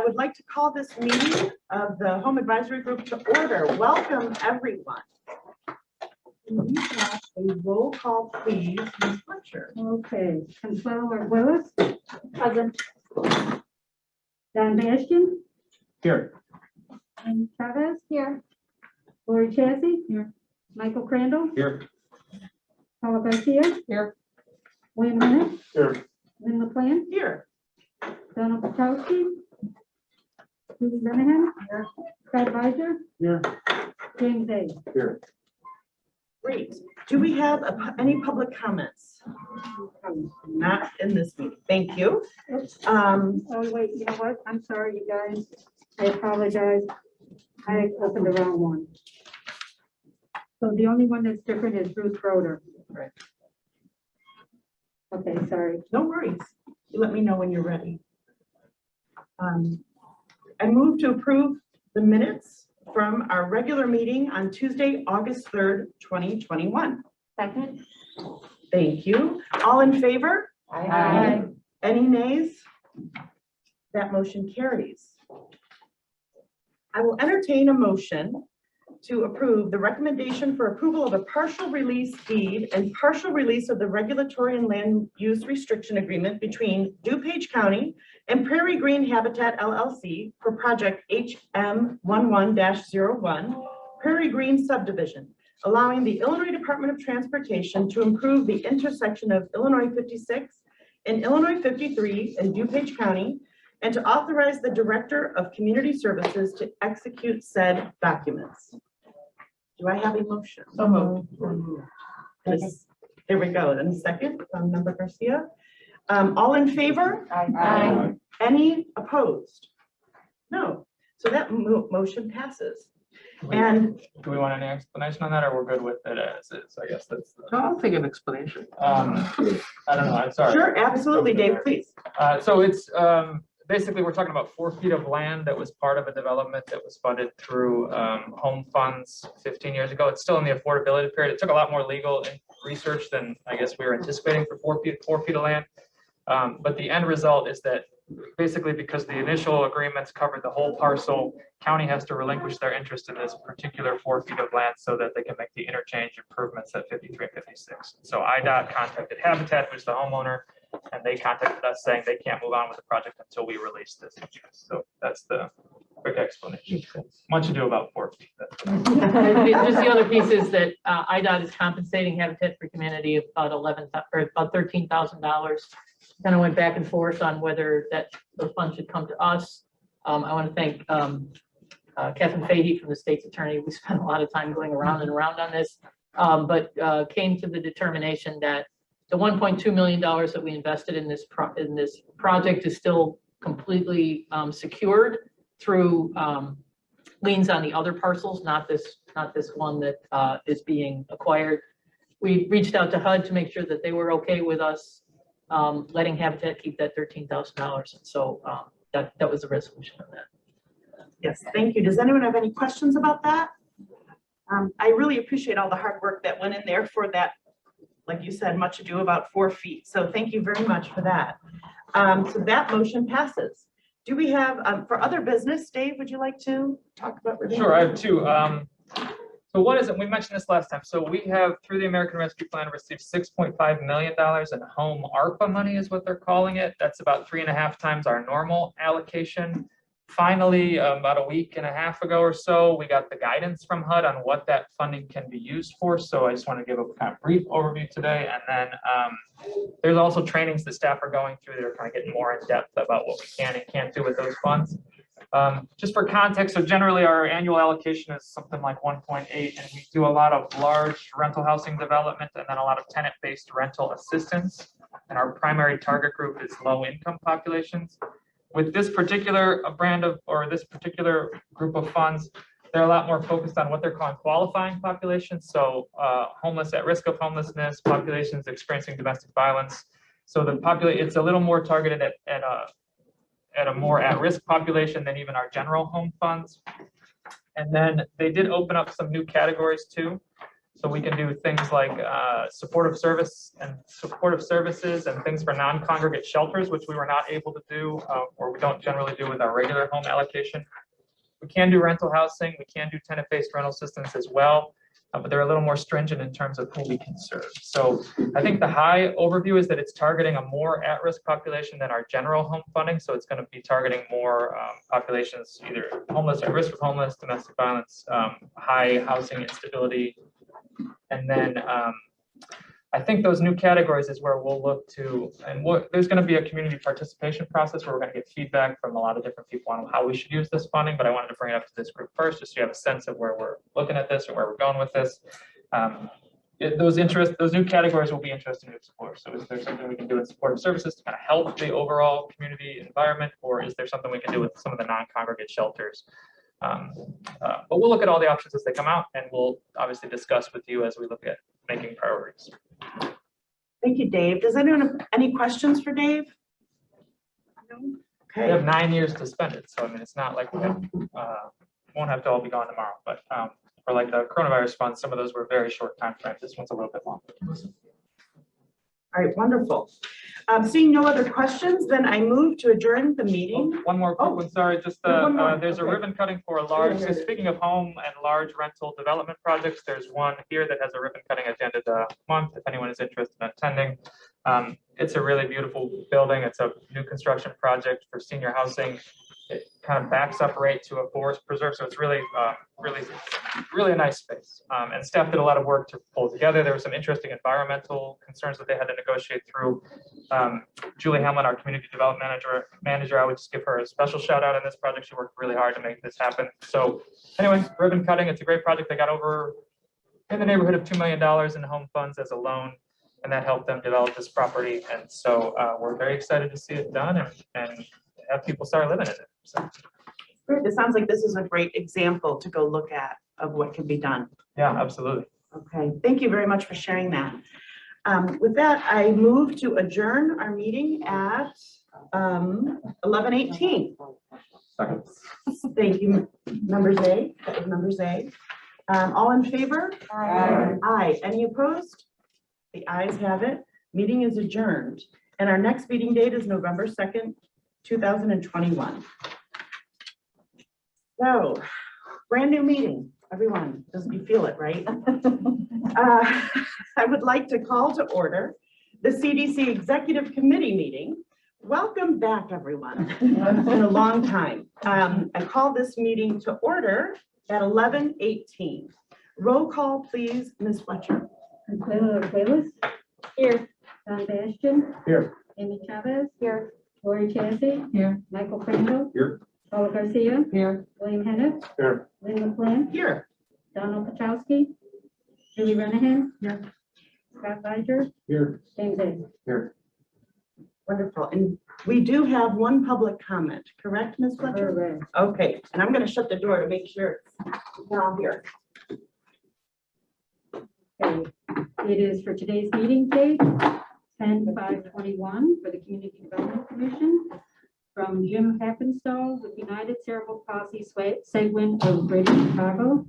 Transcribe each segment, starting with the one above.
would like to call this meeting of the Home Advisory Group to order. Welcome, everyone. Can we have a roll call, please, Ms. Fletcher? Okay, Controller Willis. Present. Don Bastian. Here. And Chavez. Here. Lori Chassie. Here. Michael Crandall. Here. Paula Garcia. Here. William Bennett. Here. Lynn LaPlante. Here. Donald Petowski. Julie Lenahan. Here. Fred Weiser. Here. James A. Here. Great. Do we have any public comments? Not in this meeting. Thank you. Oh, wait, you know what? I'm sorry, you guys. I apologize. I opened the wrong one. So the only one that's different is Bruce Broder. Right. Okay, sorry. No worries. You let me know when you're ready. I move to approve the minutes from our regular meeting on Tuesday, August 3rd, 2021. Second. Thank you. All in favor? Aye. Any nays? That motion carries. I will entertain a motion to approve the recommendation for approval of a partial release deed and partial release of the regulatory and land use restriction agreement between DuPage County and Prairie Green Habitat LLC for project HM11-01 Prairie Green subdivision, allowing the Illinois Department of Transportation to improve the intersection of Illinois 56 and Illinois 53 in DuPage County, and to authorize the Director of Community Services to execute said documents. Do I have a motion? So moved. There we go. And a second from Member Garcia. All in favor? Aye. Any opposed? No. So that motion passes. And Do we want any explanation on that, or we're good with it as is? I guess that's the. I'll take an explanation. I don't know. I'm sorry. sure, absolutely, Dave, please. So it's basically we're talking about 4 feet of land that was part of a development that was funded through home funds 15 years ago. It's still in the affordability period. It took a lot more legal research than I guess we were anticipating for 4 feet of land. But the end result is that basically because the initial agreements covered the whole parcel, county has to relinquish their interest in this particular 4 feet of land so that they can make the interchange improvements at 53 and 56. So IDOT contacted Habitat, who's the homeowner, and they contacted us saying they can't move on with the project until we release this interest. So that's the quick explanation. Much ado about 4 feet. Just the other piece is that IDOT is compensating Habitat for Humanity about $13,000. Kind of went back and forth on whether those funds should come to us. I want to thank Catherine Fahey from the state's attorney. We spent a lot of time going around and around on this, but came to the determination that the $1.2 million that we invested in this project is still completely secured through liens on the other parcels, not this one that is being acquired. We reached out to HUD to make sure that they were okay with us letting Habitat keep that $13,000, and so that was the resolution of that. Yes, thank you. Does anyone have any questions about that? I really appreciate all the hard work that went in there for that, like you said, much ado about 4 feet. So thank you very much for that. So that motion passes. Do we have, for other business, Dave, would you like to talk about? Sure, I have two. So what is it? We mentioned this last time. So we have, through the American Rescue Plan, received $6.5 million in home ARPA money is what they're calling it. That's about 3.5 times our normal allocation. Finally, about a week and a half ago or so, we got the guidance from HUD on what that funding can be used for. So I just want to give a kind of brief overview today. And then there's also trainings that staff are going through that are kind of getting more in depth about what we can and can't do with those funds. Just for context, so generally our annual allocation is something like 1.8, and we do a lot of large rental housing development and then a lot of tenant-based rental assistance. And our primary target group is low-income populations. With this particular this particular group of funds, they're a lot more focused on what they're calling qualifying populations. So homeless, at risk of homelessness, populations experiencing domestic violence. So it's a little more targeted at a more at-risk population than even our general home funds. And then they did open up some new categories too. So we can do things like supportive services and things for non-congregate shelters, which we were not able to do, or we don't generally do with our regular home allocation. We can do rental housing, we can do tenant-based rental systems as well, but they're a little more stringent in terms of who we can serve. So I think the high overview is that it's targeting a more at-risk population than our general home funding. So it's going to be targeting more populations, either homeless, at risk of homeless, domestic violence, high housing instability. And then I think those new categories is where we'll look to, and there's going to be a community participation process where we're going to get feedback from a lot of different people on how we should use this funding, but I wanted to bring it up to this group first, just so you have a sense of where we're looking at this or where we're going with this. Those new categories will be interesting to explore. So is there something we can do in supportive services to kind of help the overall community environment, or is there something we can do with some of the non-congregate shelters? But we'll look at all the options as they come out, and we'll obviously discuss with you as we look at making priorities. Thank you, Dave. Does anyone have any questions for Dave? No? We have Okay, 9 years to spend it, so I mean, it's not like we have, won't have to all be gone tomorrow, but for like the coronavirus funds, some of those were very short time frames. This one's a little bit longer. all right, wonderful. Seeing no other questions, then I move to adjourn the meeting. One more quick one, sorry, just one more, there's a okay. ribbon cutting for a large, so speaking of home and large rental development projects, there's one here that has a ribbon cutting at the end of the month, if anyone is interested in attending. It's a really beautiful building. It's a new construction project for senior housing. It kind of backs up right to a forest preserve, so it's really a nice space. And staff did a lot of work to pull together. There were some interesting environmental concerns that they had to negotiate through. Julie Hamlin, our community development manager, I would just give her a special shout out on this project. She worked really hard to make this happen. So anyway, ribbon cutting, it's a great project. They got over in the neighborhood of $2 million in home funds as a loan, and that helped them develop this property. And so we're very excited to see it done and have people start living in it. So. Great. It sounds like this is a great example to go look at of what can be done. Yeah, absolutely. Okay, thank you very much for sharing that. With that, I move to adjourn our meeting at 11:18. Second. Thank you, members A. That was members A. All in favor? Aye. Aye. Any opposed? The ayes have it. Meeting is adjourned. And our next meeting date is November 2nd, 2021. So, brand new meeting, everyone. Doesn't you feel it, right? I would like to call to order the CDC Executive Committee meeting. Welcome back, everyone. It's been a long time. I call this meeting to order at 11:18. Roll call, please, Ms. Fletcher. Consuelo Cuevas. Here. Don Bastian. Here. Amy Chavez. Here. Lori Chassie. Here. Michael Crandall. Here. Paula Garcia. Here. William Hennett. Here. Lynn McLean. Here. Donald Pachowski. Julie Renahan. Here. Scott Biger. Here. James Hayes. Here. Wonderful. And we do have one public comment, correct, Ms. Fletcher? Correct. Okay, and I'm going to shut the door to make sure we're all here. Okay. It is for today's meeting date, 10/5/21 for the Community Development Commission. From Jim Happenstall with United Cerebral Palsy Seguin of Greater Chicago.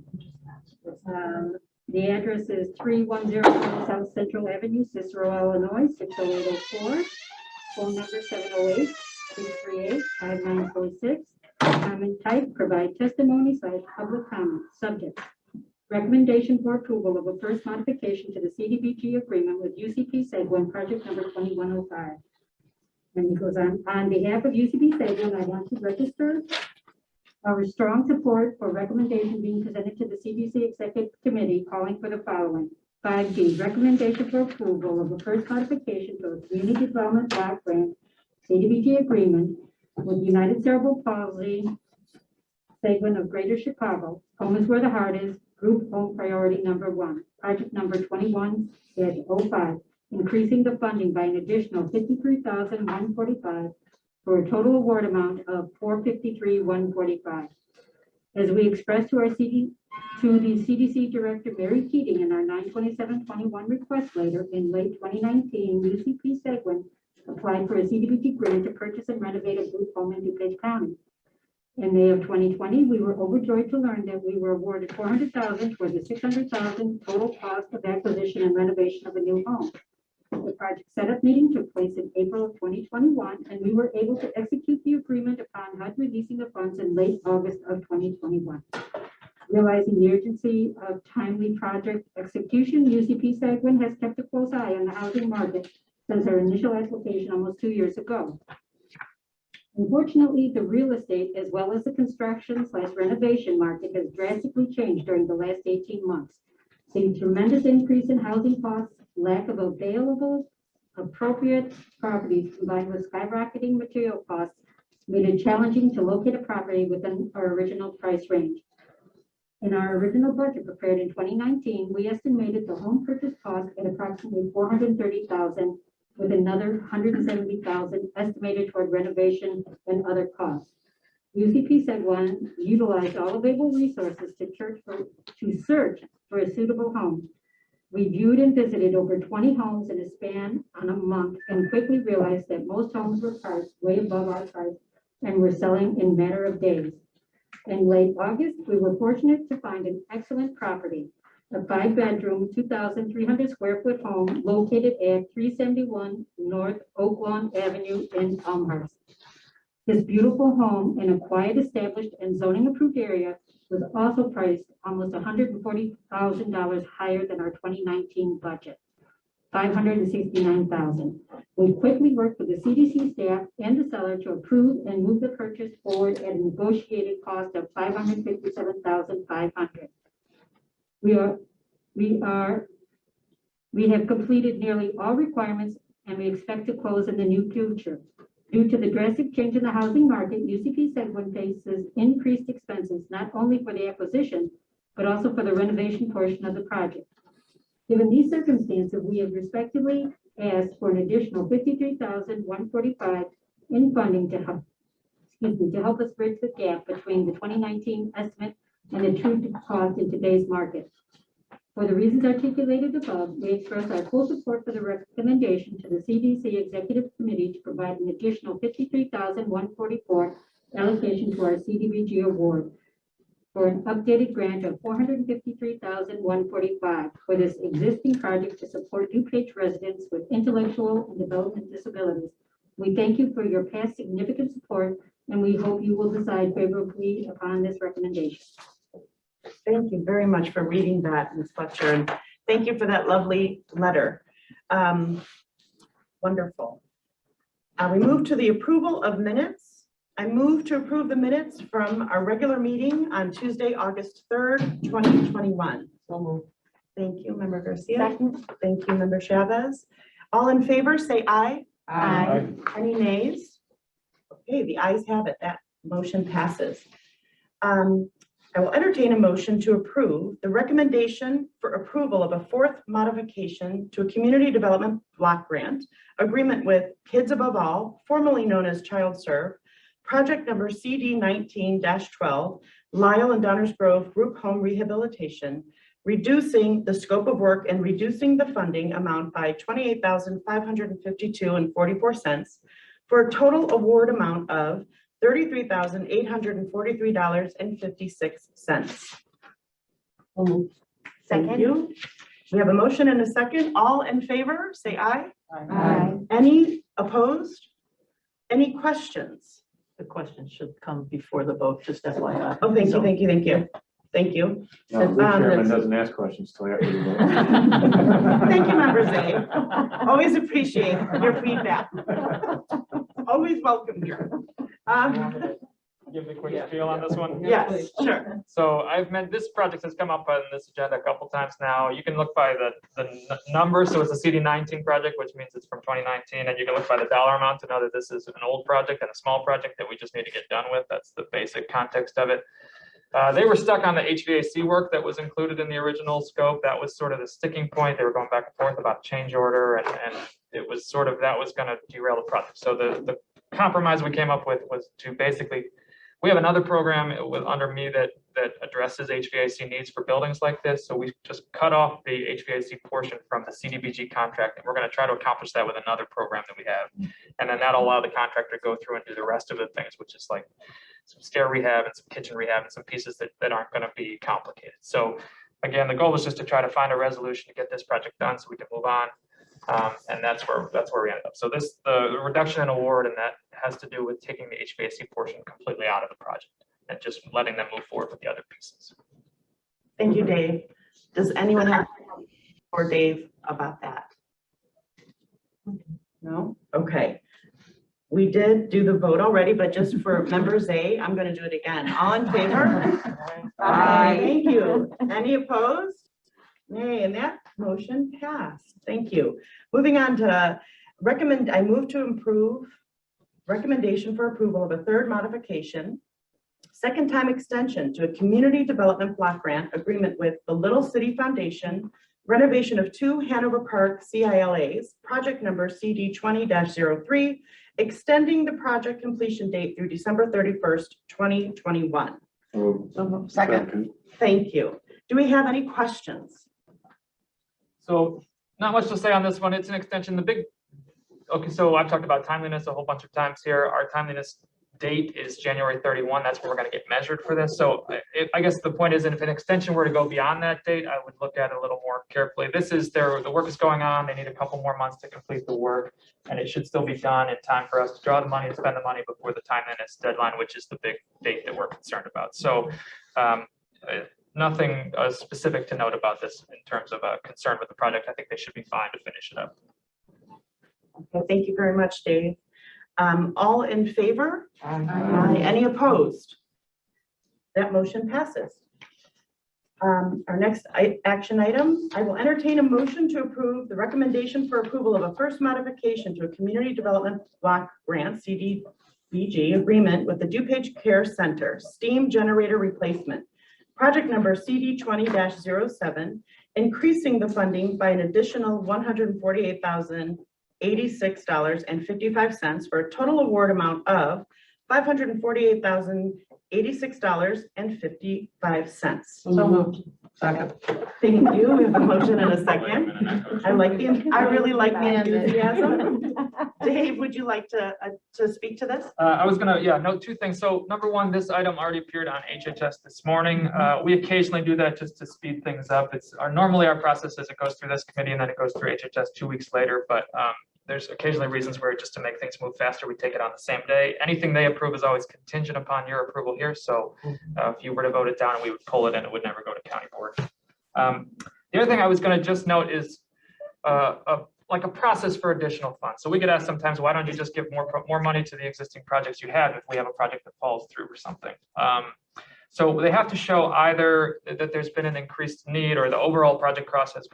The address is 3100 South Central Avenue, Cicero, Illinois, 60804. Phone number 708-338-5946. Comment type, provide testimony / public comment. Subject. Recommendation for approval of a first modification to the CDBG agreement with UCP Seguin, project number 2105. And he goes on behalf of UCP Seguin, I want to register our strong support for recommendation being presented to the CDC Executive Committee calling for the following. 5D, recommendation for approval of a first modification to a community development block grant CDBG agreement with United Cerebral Palsy Seguin of Greater Chicago. Home is where the heart is. Group home priority number 1. Project number 21-05. Increasing the funding by an additional $53,145 for a total award amount of $453,145. As we expressed to the CDC Director Mary Keating in our 9/27/21 request letter in late 2019, UCP Seguin applied for a CDBG grant to purchase and renovate a group home in DuPage County. In May of 2020, we were overjoyed to learn that we were awarded $400,000 for the $600,000 total cost of acquisition and renovation of a new home. The project setup meeting took place in April of 2021, and we were able to execute the agreement upon HUD releasing the funds in late August of 2021. Realizing the urgency of timely project execution, UCP Sagwin has kept a close eye on the housing market since our initial application almost 2 years ago. Unfortunately, the real estate as well as the construction/renovation market has drastically changed during the last 18 months. The tremendous increase in housing costs, lack of available appropriate properties combined with skyrocketing material costs made it challenging to locate a property within our original price range. In our original budget prepared in 2019, we estimated the home purchase cost at approximately $430,000, with another $170,000 estimated toward renovation and other costs. UCP Sagwin utilized all available resources to search for a suitable home. We viewed and visited over 20 homes in a span on a month and quickly realized that most homes were priced way above our price and were selling in a matter of days. In late August, we were fortunate to find an excellent property, a 5-bedroom, 2,300 square foot home located at 371 North Oak Lawn Avenue in Elmhurst. This beautiful home in a quiet, established and zoning approved area was also priced almost $140,000 higher than our 2019 budget, $569,000. We quickly worked with the CDC staff and the seller to approve and move the purchase forward at a negotiated cost of $557,500. We have completed nearly all requirements and we expect to close in the near future. Due to the drastic change in the housing market, UCP Sagwin faces increased expenses, not only for the acquisition, but also for the renovation portion of the project. Given these circumstances, we have respectively asked for an additional $53,145 in funding to help us bridge the gap between the 2019 estimate and the true cost in today's market. For the reasons articulated above, we express our full support for the recommendation to the CDC Executive Committee to provide an additional $53,144 allocation to our CDBG award for an updated grant of $453,145 for this existing project to support DuPage residents with intellectual and development disabilities. We thank you for your past significant support, and we hope you will decide favorably upon this recommendation. Thank you very much for reading that, Ms. Fletcher, and thank you for that lovely letter. Wonderful. We move to the approval of minutes. I move to approve the minutes from our regular meeting on Tuesday, August 3rd, 2021. So moved. Thank you, Member Garcia. Second. Thank you, Member Chavez. All in favor, say aye. Aye. Any nays? Okay, the ayes have it. That motion passes. I will entertain a motion to approve the recommendation for approval of a fourth modification to a community development block grant agreement with Kids Above All, formerly known as Child Serve, project number CD19-12, Lyle and Downers Grove Group Home Rehabilitation, reducing the scope of work and reducing the funding amount by $28,552.44 for a total award amount of $33,843.56. Thank you. We have a motion and a second. All in favor, say aye. Aye. Any opposed? Any questions? The question should come before the vote, just FYI. Oh, thank you, thank you, thank you. Thank you. No, the chairman doesn't ask questions till after the vote. Thank you, Member Zay. Always appreciate your feedback. Always welcome here. Give the quick spiel on this one. Yes, sure. So this project has come up on this agenda a couple times now. You can look by the number. So it's a CD19 project, which means it's from 2019. And you can look by the dollar amount to know that this is an old project and a small project that we just need to get done with. That's the basic context of it. They were stuck on the HVAC work that was included in the original scope. That was sort of the sticking point. They were going back and forth about change order, and it was sort of, that was going to derail the project. So the compromise we came up with was to basically, we have another program under me that addresses HVAC needs for buildings like this. So we just cut off the HVAC portion from the CDBG contract, and we're going to try to accomplish that with another program that we have. And then that'll allow the contractor to go through and do the rest of the things, which is like some stair rehab and some kitchen rehab and some pieces that aren't going to be complicated. So again, the goal is just to try to find a resolution to get this project done so we can move on. And that's where we ended up. So the reduction in award, and that has to do with taking the HVAC portion completely out of the project and just letting them move forward with the other pieces. Thank you, Dave. Does anyone have for Dave about that? No? Okay. We did do the vote already, but just for members A, I'm going to do it again. All in favor? Aye. Thank you. Any opposed? Nay, and that motion passed. Thank you. Moving on to I move to approve recommendation for approval of a third modification, second time extension to a community development block grant agreement with the Little City Foundation, renovation of 2 Hanover Park CILAs, project number CD 20-03, extending the project completion date through December 31st, 2021. Second. Thank you. Do we have any questions? So not much to say on this one. It's an extension. Okay, so I've talked about timeliness a whole bunch of times here. Our timeliness date is January 31. That's when we're going to get measured for this. So I guess the point is, if an extension were to go beyond that date, I would look at it a little more carefully. The work is going on. They need a couple more months to complete the work, and it should still be done in time for us to draw the money and spend the money before the timeliness deadline, which is the big date that we're concerned about. So nothing specific to note about this in terms of concern with the project. I think they should be fine to finish it up. Okay, thank you very much, Dave. All in favor? Aye. Any opposed? That motion passes. Our next action item, I will entertain a motion to approve the recommendation for approval of a first modification to a community development block grant CDBG agreement with the DuPage Care Center steam generator replacement, project number CD 20-07, increasing the funding by an additional $148,086.55 for a total award amount of $548,086.55. So moved. Second. Thank you. We have a motion and a second. I really like the enthusiasm. Dave, would you like to speak to this? I was gonna, note 2 things. So number 1, this item already appeared on HHS this morning. We occasionally do that just to speed things up. Normally our process is it goes through this committee and then it goes through HHS 2 weeks later, but there's occasionally reasons where just to make things move faster, we take it on the same day. Anything they approve is always contingent upon your approval here. So if you were to vote it down, we would pull it and it would never go to county board. The other thing I was going to just note is like a process for additional funds. So we get asked sometimes, why don't you just give more money to the existing projects you have if we have a project that falls through or something? So they have to show either that there's been an increased need or the overall project cost has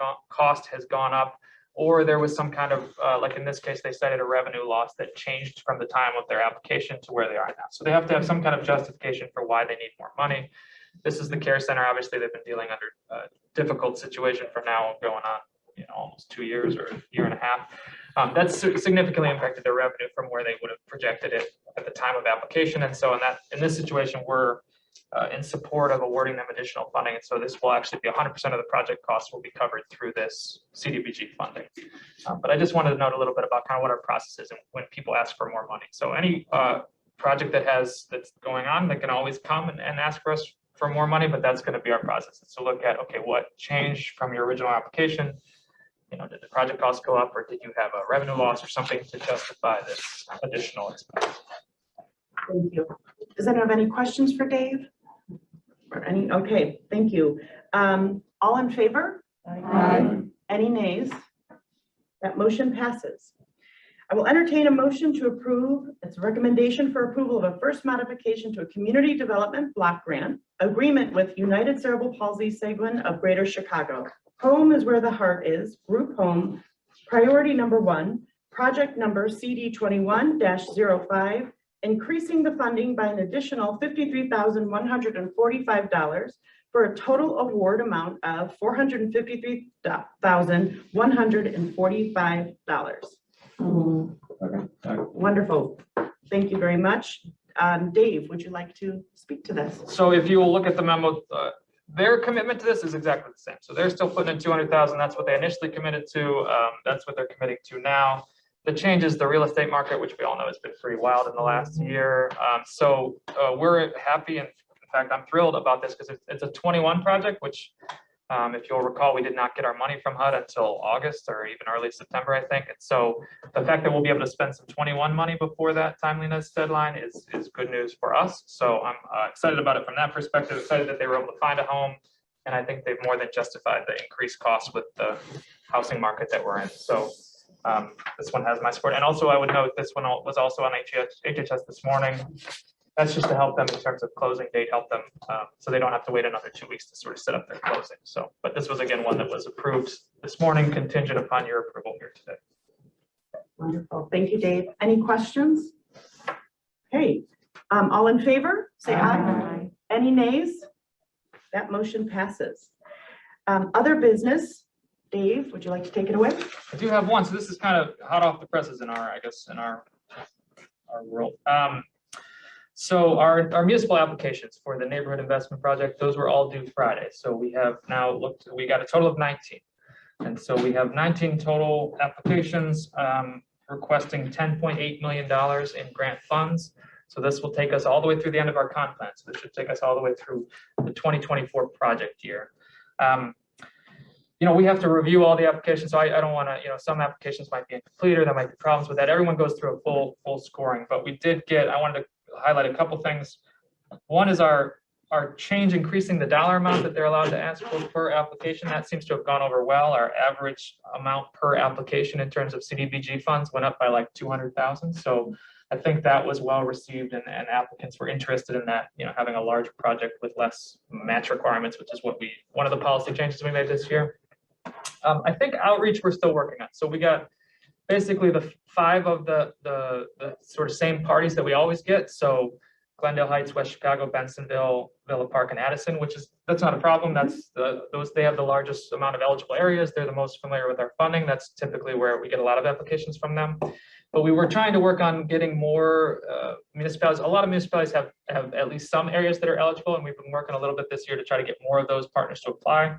gone up, or there was some kind of, like in this case, they cited a revenue loss that changed from the time of their application to where they are now. So they have to have some kind of justification for why they need more money. This is the care center. Obviously, they've been dealing under a difficult situation for now going on, almost 2 years or a year and a half. That's significantly impacted their revenue from where they would have projected it at the time of application. And so in this situation, we're in support of awarding them additional funding. And so this will actually be 100% of the project costs will be covered through this CDBG funding. But I just wanted to note a little bit about kind of what our process is and when people ask for more money. So any project that's going on, they can always come and ask for us for more money, but that's going to be our process. It's to look at, okay, what changed from your original application? Did the project costs go up, or did you have a revenue loss or something to justify this additional expense? Thank you. Does anyone have any questions for Dave? Or any? Okay, thank you. All in favor? Aye. Any nays? That motion passes. I will entertain a motion to approve its recommendation for approval of a first modification to a community development block grant agreement with United Cerebral Palsy Seguin of Greater Chicago. Home is where the heart is, group home, priority number 1, project number CD 21-05, increasing the funding by an additional $53,145 for a total award amount of $453,145. Wonderful. Thank you very much. Dave, would you like to speak to this? So if you will look at the memo, their commitment to this is exactly the same. So they're still putting in $200,000. That's what they initially committed to. That's what they're committing to now. the changes, the real estate market, which we all know has been pretty wild in the last year. We're happy, and in fact, I'm thrilled about this because it's a 21 project, which if you'll recall, we did not get our money from HUD until August or even early September, I think. And so the fact that we'll be able to spend some 21 money before that timeliness deadline is good news for us. So I'm excited about it from that perspective, excited that they were able to find a home. And I think they've more than justified the increased costs with the housing market that we're in. So this one has my support. And also I would note this one was also on HHS this morning. That's just to help them in terms of closing date, help them so they don't have to wait another 2 weeks to sort of set up their closing. So, but this was again one that was approved this morning, contingent upon your approval here today. Wonderful. Thank you, Dave. Any questions? Okay, all in favor, say aye. Any nays? That motion passes. Other business, Dave, would you like to take it away? I do have one. So this is kind of hot off the presses in our, I guess, in our world. So our municipal applications for the neighborhood investment project, those were all due Friday. So we have now looked, we got a total of 19. And so we have 19 total applications requesting $10.8 million in grant funds. So this will take us all the way through the end of our comp plan. So this should take us all the way through the 2024 project year. We have to review all the applications. So I don't want to, some applications might be incomplete or there might be problems with that. Everyone goes through a full scoring, but we did get, I wanted to highlight a couple things. One is our change increasing the dollar amount that they're allowed to ask for per application. That seems to have gone over well. Our average amount per application in terms of CDBG funds went up by like 200,000. So I think that was well received and applicants were interested in that, having a large project with less match requirements, which is one of the policy changes we made this year. I think outreach we're still working on. So we got basically the 5 of the sort of same parties that we always get. So Glendale Heights, West Chicago, Bensonville, Villa Park, and Addison, that's not a problem. They have the largest amount of eligible areas. They're the most familiar with our funding. That's typically where we get a lot of applications from them. But we were trying to work on getting more municipalities. A lot of municipalities have at least some areas that are eligible, and we've been working a little bit this year to try to get more of those partners to apply.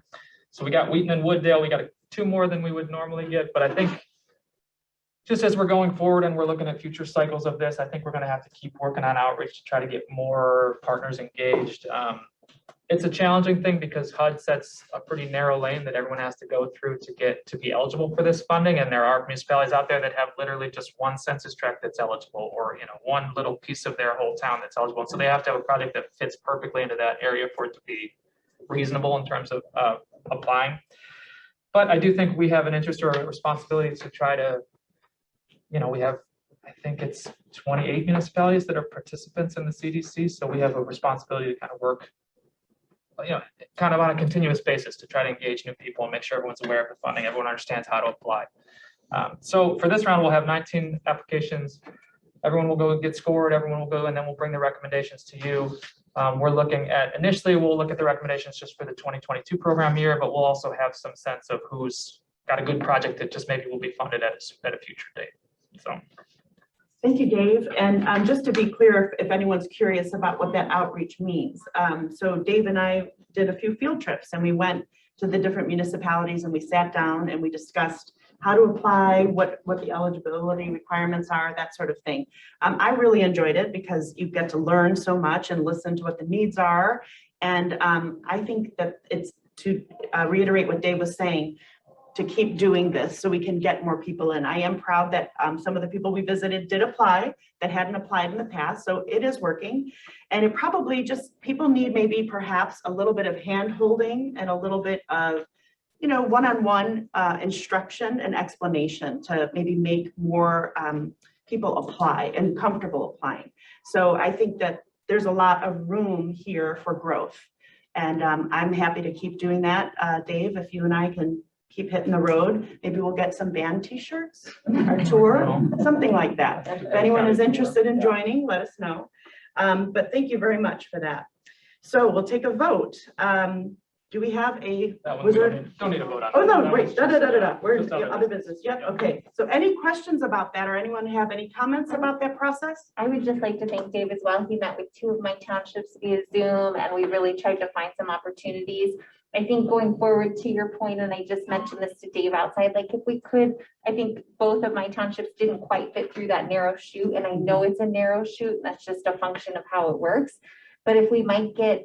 So we got Wheaton and Wooddale. We got 2 more than we would normally get, but I think just as we're going forward and we're looking at future cycles of this, I think we're going to have to keep working on outreach to try to get more partners engaged. It's a challenging thing because HUD sets a pretty narrow lane that everyone has to go through to be eligible for this funding. And there are municipalities out there that have literally just one census tract that's eligible, or one little piece of their whole town that's eligible. And so they have to have a project that fits perfectly into that area for it to be reasonable in terms of applying. But I do think we have an interest or a responsibility to try to, we have, I think it's 28 municipalities that are participants in the CDC. So we have a responsibility to kind of work, kind of on a continuous basis to try to engage new people and make sure everyone's aware of the funding, everyone understands how to apply. So for this round, we'll have 19 applications. Everyone will go get scored, everyone will go, and then we'll bring the recommendations to you. We're looking at, initially, we'll look at the recommendations just for the 2022 program year, but we'll also have some sense of who's got a good project that just maybe will be funded at a future date. So. Thank you, Dave. And just to be clear, if anyone's curious about what that outreach means. So Dave and I did a few field trips and we went to the different municipalities and we sat down and we discussed how to apply, what the eligibility requirements are, that sort of thing. I really enjoyed it because you get to learn so much and listen to what the needs are. And I think that it's to reiterate what Dave was saying, to keep doing this so we can get more people in. I am proud that some of the people we visited did apply that hadn't applied in the past. So it is working. And it probably just, people need maybe perhaps a little bit of hand holding and a little bit of, one-on-one instruction and explanation to maybe make more people apply and comfortable applying. So I think that there's a lot of room here for growth. And I'm happy to keep doing that. Dave, if you and I can keep hitting the road, maybe we'll get some band t-shirts, our tour, something like that. If anyone is interested in joining, let us know. But thank you very much for that. So we'll take a vote. Do we have a? Don't need a vote on. Oh, no, wait, We're in other business. Yep, okay. So any questions about that or anyone have any comments about that process? I would just like to thank Dave as well. He met with 2 of my townships via Zoom and we really tried to find some opportunities. I think going forward, to your point, and I just mentioned this to Dave outside, like if we could, I think both of my townships didn't quite fit through that narrow chute, and I know it's a narrow chute, and that's just a function of how it works. But if we might get,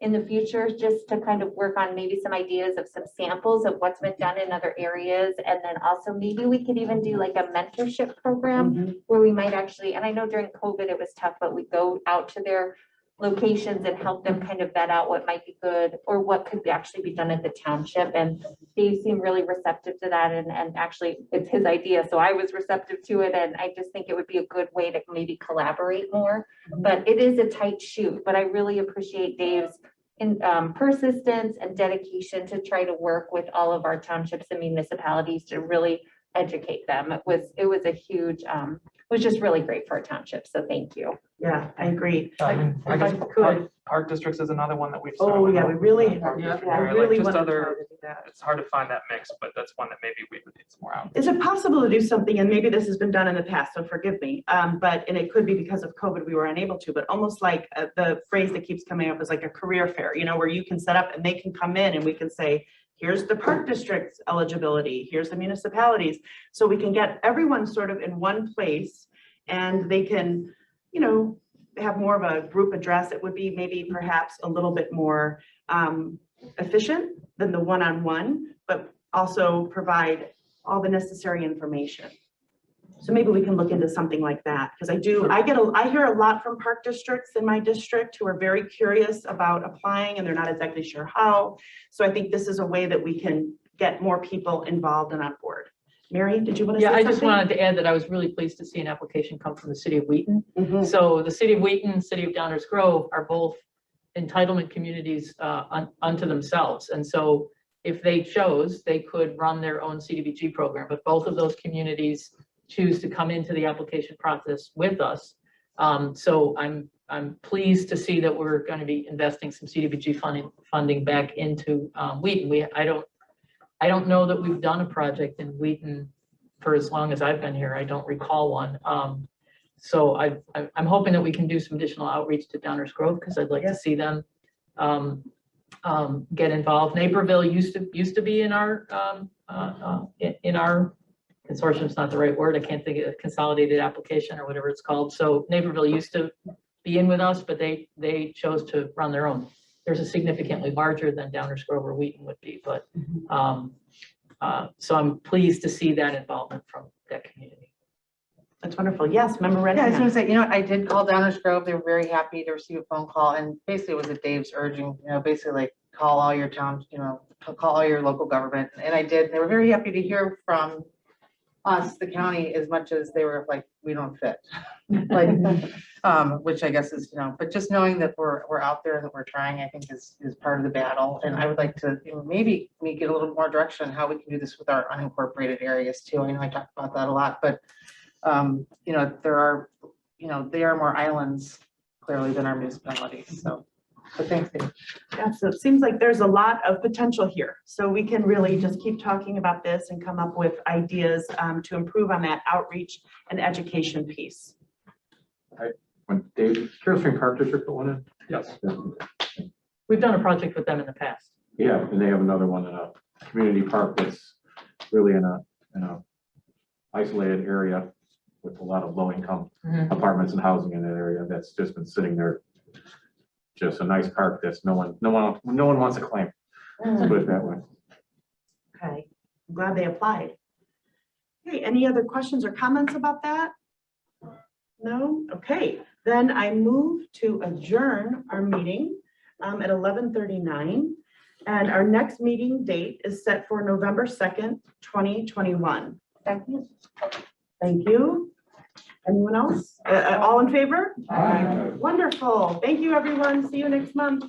in the future, just to kind of work on maybe some ideas of some samples of what's been done in other areas. And then also maybe we could even do like a mentorship program where we might actually, and I know during COVID it was tough, but we go out to their locations and help them kind of vet out what might be good or what could actually be done at the township. And Dave seemed really receptive to that, and actually it's his idea, so I was receptive to it, and I just think it would be a good way to maybe collaborate more. But it is a tight shoot, but I really appreciate Dave's persistence and dedication to try to work with all of our townships and municipalities to really educate them. It was a huge, it was just really great for our township, so thank you. Yeah, I agree. I guess If I could. park districts is another one that we've. Oh, yeah, we really, Yeah, I like really just want to other- try to do that. It's hard to find that mix, but that's one that maybe we would need some more out. Is it possible to do something, and maybe this has been done in the past, so forgive me, but, and it could be because of COVID, we were unable to, but almost like the phrase that keeps coming up is like a career fair, you know, where you can set up and they can come in and we can say, here's the park district's eligibility, here's the municipalities. So we can get everyone sort of in one place and they can, you know, have more of a group address. It would be maybe perhaps a little bit more efficient than the one-on-one, but also provide all the necessary information. So maybe we can look into something like that, because I hear a lot from park districts in my district who are very curious about applying and they're not exactly sure how. So I think this is a way that we can get more people involved and on board. Mary, did you want to say Yeah, something? I just wanted to add that I was really pleased to see an application come from the city of Wheaton. Mhm. So the city of Wheaton, city of Downers Grove are both entitlement communities unto themselves. And so if they chose, they could run their own CDBG program, but both of those communities choose to come into the application process with us. So I'm pleased to see that we're going to be investing some CDBG funding back into Wheaton. I don't know that we've done a project in Wheaton for as long as I've been here. I don't recall one. So I'm hoping that we can do some additional outreach to Downers Grove because I'd like to see them get involved. Naperville used to be in our consortium's not the right word. I can't think of consolidated application or whatever it's called. So Naperville used to be in with us, but they chose to run their own. There's a significantly larger than Downers Grove or Wheaton would be, but so I'm pleased to see that involvement from that community. That's wonderful. Yes, member Yeah, I was Redmond. gonna say, you know what, I did call Downers Grove. They were very happy to receive a phone call, and basically it was at Dave's urging, you know, basically like call all your towns, you know, call all your local government. And I did. They were very happy to hear from us, the county, as much as they were like, we don't fit. Like, which I guess is, you know, but just knowing that we're out there and that we're trying, I think is part of the battle. And I would like to, you know, maybe we get a little more direction on how we can do this with our unincorporated areas too. I know I talk about that a lot, but you know, there are, you know, they are more islands clearly than our municipalities. So, but thanks, Dave. Yeah, so it seems like there's a lot of potential here. So we can really just keep talking about this and come up with ideas to improve on that outreach and education piece. When Dave, Carolstream Park District put one in? Yes. We've done a project with them in the past. Yeah, and they have another one in a community park that's really in a isolated area with a lot of low income apartments and housing in that area. That's just been sitting there. Just a nice park that's no one wants to claim. Let's put it that way. Okay, I'm glad they applied. Okay, any other questions or comments about that? No? Okay, then I move to adjourn our meeting at 11:39. And our next meeting date is set for November 2nd, 2021. Thank you. Anyone else? All in favor? Aye. Wonderful. Thank you, everyone. See you next month.